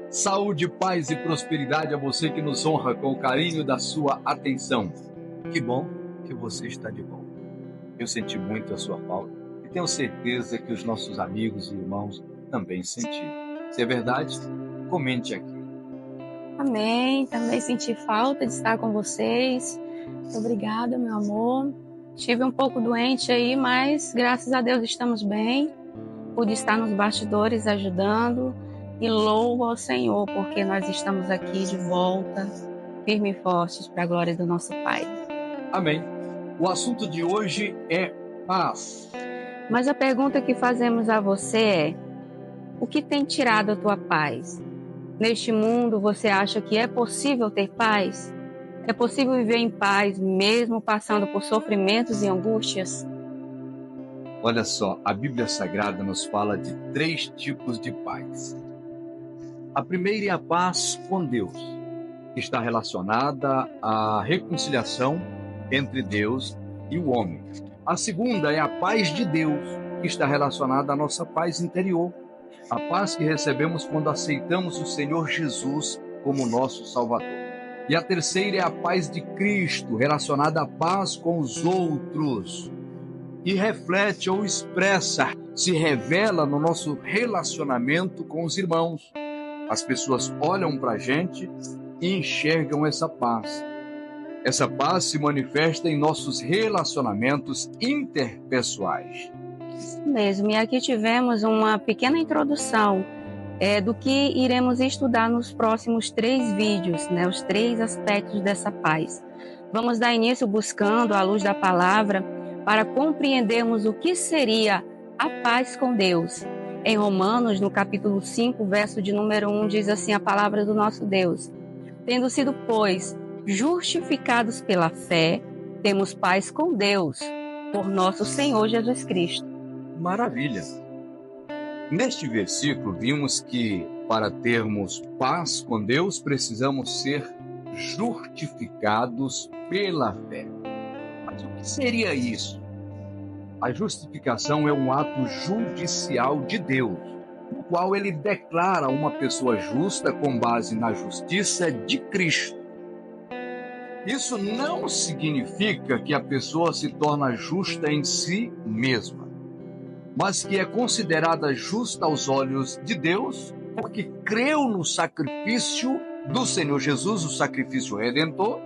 Saúde, paz e prosperidade a você que nos honra com o carinho da sua atenção. Que bom que você está de volta. Eu senti muito a sua falta e tenho certeza que os nossos amigos e irmãos também sentiram. Se é verdade, comente aqui. Amém. Também senti falta de estar com vocês. Obrigada, meu amor. Estive um pouco doente aí, mas graças a Deus estamos bem. Pude estar nos bastidores ajudando e louvo ao Senhor, porque nós estamos aqui de volta, firmes e fortes para a glória do nosso Pai. Amém. O assunto de hoje é paz. Mas a pergunta que fazemos a você é: o que tem tirado a tua paz? Neste mundo, você acha que é possível ter paz? É possível viver em paz mesmo passando por sofrimentos e angústias? Olha só, a Bíblia Sagrada nos fala de 3 tipos de paz. A primeira é a paz com Deus, que está relacionada à reconciliação entre Deus e o homem. A segunda é a paz de Deus, que está relacionada à nossa paz interior, a paz que recebemos quando aceitamos o Senhor Jesus como nosso Salvador. E a terceira é a paz de Cristo, relacionada à paz com os outros, e reflete ou expressa, se revela no nosso relacionamento com os irmãos. As pessoas olham para a gente e enxergam essa paz. Essa paz se manifesta em nossos relacionamentos interpessoais. Isso mesmo. E aqui tivemos uma pequena introdução do que iremos estudar nos próximos 3 vídeos, os 3 aspectos dessa paz. Vamos dar início buscando a luz da palavra para compreendermos o que seria a paz com Deus. Em Romanos, no capítulo 5, verso de número 1, diz assim a palavra do nosso Deus: tendo sido, pois, justificados pela fé, temos paz com Deus, por nosso Senhor Jesus Cristo. Maravilha! Neste versículo, vimos que para termos paz com Deus, precisamos ser justificados pela fé. Mas o que seria isso? A justificação é um ato judicial de Deus, no qual ele declara uma pessoa justa com base na justiça de Cristo. Isso não significa que a pessoa se torna justa em si mesma, mas que é considerada justa aos olhos de Deus, porque creu no sacrifício do Senhor Jesus, o sacrifício redentor,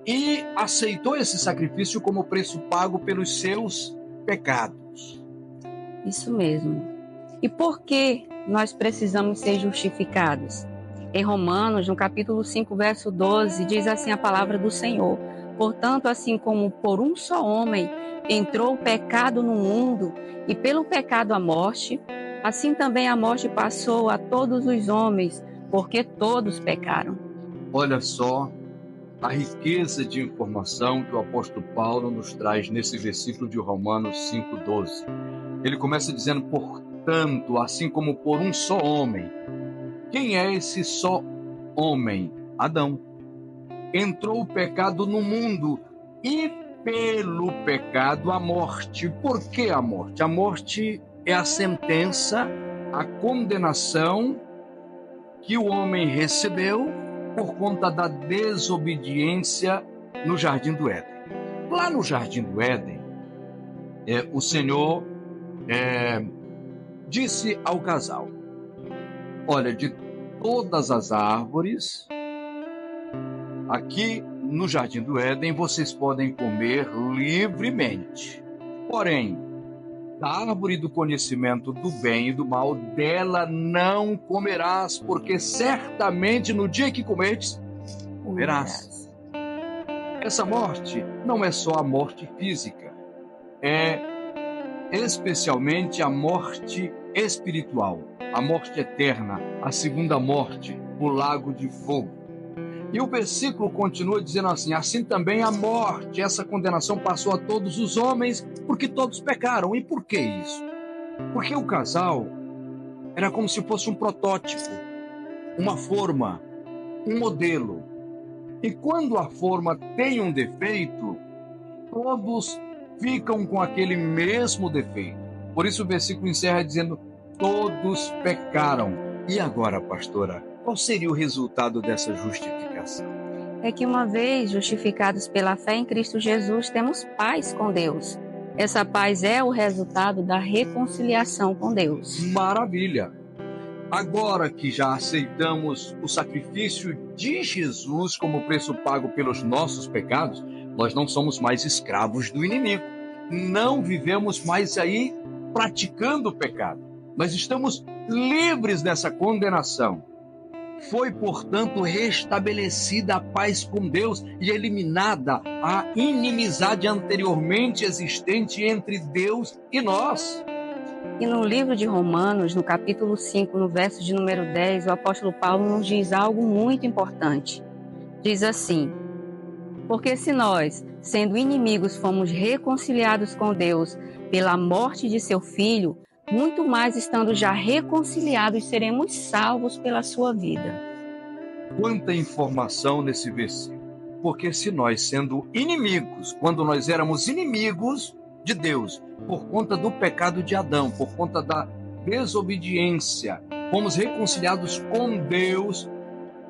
e aceitou esse sacrifício como preço pago pelos seus pecados. Isso mesmo. E por que nós precisamos ser justificados? Em Romanos, no capítulo 5, verso 12, diz assim a palavra do Senhor: portanto, assim como por um só homem entrou o pecado no mundo, e pelo pecado a morte, assim também a morte passou a todos os homens, porque todos pecaram. Olha só a riqueza de informação que o apóstolo Paulo nos traz nesse versículo de Romanos 5,12. Ele começa dizendo: portanto, assim como por um só homem. Quem é esse só homem? Adão. Entrou o pecado no mundo e pelo pecado a morte. Por que a morte? A morte é a sentença, a condenação que o homem recebeu por conta da desobediência no Jardim do Éden. Lá no Jardim do Éden, o Senhor disse ao casal: olha, de todas as árvores aqui no Jardim do Éden vocês podem comer livremente. Porém, da árvore do conhecimento do bem e do mal, dela não comerás, porque certamente no dia que comerdes, morrerás. Essa morte não é só a morte física, é especialmente a morte espiritual, a morte eterna, a segunda morte, o lago de fogo. E o versículo continua dizendo assim: assim também a morte, essa condenação passou a todos os homens, porque todos pecaram. E por que isso? Porque o casal era como se fosse um protótipo, uma forma, um modelo. E quando a forma tem um defeito, todos ficam com aquele mesmo defeito. Por isso o versículo encerra dizendo: todos pecaram. E agora, pastora, Qual seria o resultado dessa justificação? É que uma vez justificados pela fé em Cristo Jesus, temos paz com Deus. Essa paz é o resultado da reconciliação com Deus. Maravilha! Agora que já aceitamos o sacrifício de Jesus como preço pago pelos nossos pecados, nós não somos mais escravos do inimigo. Não vivemos mais aí praticando o pecado. Nós estamos livres dessa condenação. Foi, portanto, restabelecida a paz com Deus e eliminada a inimizade anteriormente existente entre Deus e nós. E no livro de Romanos, no capítulo 5, no verso de número 10, o apóstolo Paulo nos diz algo muito importante. Diz assim: porque se nós, sendo inimigos, fomos reconciliados com Deus pela morte de seu Filho, muito mais estando já reconciliados, seremos salvos pela sua vida. Quanta informação nesse versículo. Porque se nós, sendo inimigos, quando nós éramos inimigos de Deus, por conta do pecado de Adão, por conta da desobediência, fomos reconciliados com Deus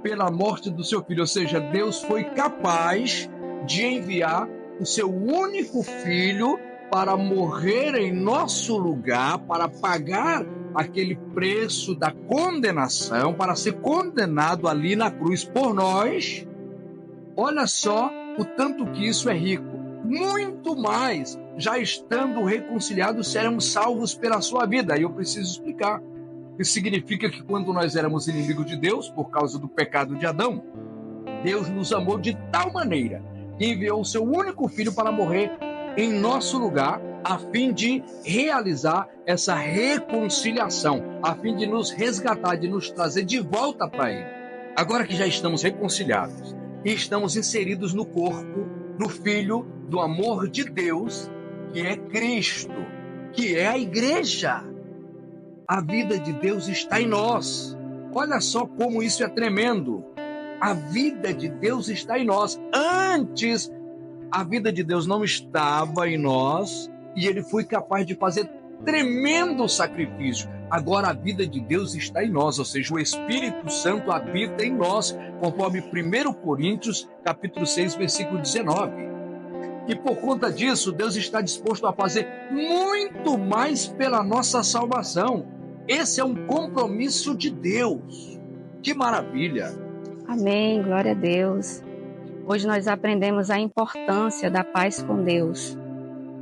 pela morte do seu Filho. Ou seja, Deus foi capaz de enviar o seu único Filho para morrer em nosso lugar, para pagar aquele preço da condenação, para ser condenado ali na cruz por nós. Olha só o tanto que isso é rico. Muito mais, já estando reconciliados, seremos salvos pela sua vida. E eu preciso explicar. Isso significa que quando nós éramos inimigos de Deus, por causa do pecado de Adão, Deus nos amou de tal maneira que enviou o seu único Filho para morrer em nosso lugar, a fim de realizar essa reconciliação, a fim de nos resgatar, de nos trazer de volta para Ele. Agora que já estamos reconciliados e estamos inseridos no corpo, no Filho do amor de Deus, que é Cristo, que é a igreja. A vida de Deus está em nós. Olha só como isso é tremendo. A vida de Deus está em nós. Antes, a vida de Deus não estava em nós e Ele foi capaz de fazer tremendo sacrifício. Agora a vida de Deus está em nós, ou seja, o Espírito Santo habita em nós, conforme 1 Coríntios, capítulo 6, versículo 19. E por conta disso, Deus está disposto a fazer muito mais pela nossa salvação. Esse é um compromisso de Deus. Que maravilha! Amém, glória a Deus. Hoje nós aprendemos a importância da paz com Deus,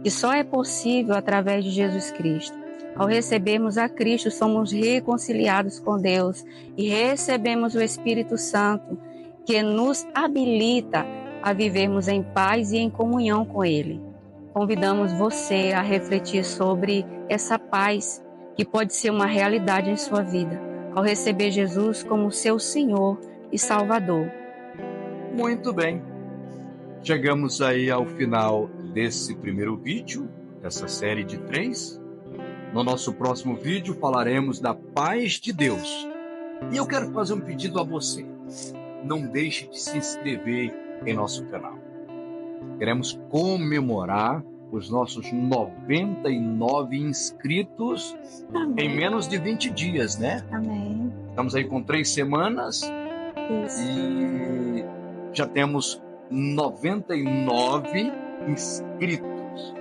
que só é possível através de Jesus Cristo. Ao recebermos a Cristo, somos reconciliados com Deus e recebemos o Espírito Santo, que nos habilita a vivermos em paz e em comunhão com Ele. Convidamos você a refletir sobre essa paz que pode ser uma realidade em sua vida, ao receber Jesus como seu Senhor e Salvador. Muito bem. Chegamos aí ao final desse primeiro vídeo, dessa série de 3. No nosso próximo vídeo falaremos da paz de Deus. E eu quero fazer um pedido a você. Não deixe de se inscrever em nosso canal. Queremos comemorar os nossos 99 inscritos Amém. em menos de 20 dias, né? Amém. Estamos aí com 3 semanas. Isso. E já temos 99 inscritos.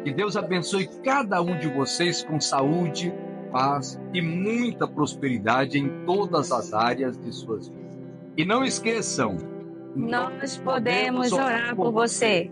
Que Deus abençoe cada um de vocês com saúde, paz e muita prosperidade em todas as áreas de suas vidas. E não esqueçam, Nós podemos orar por você.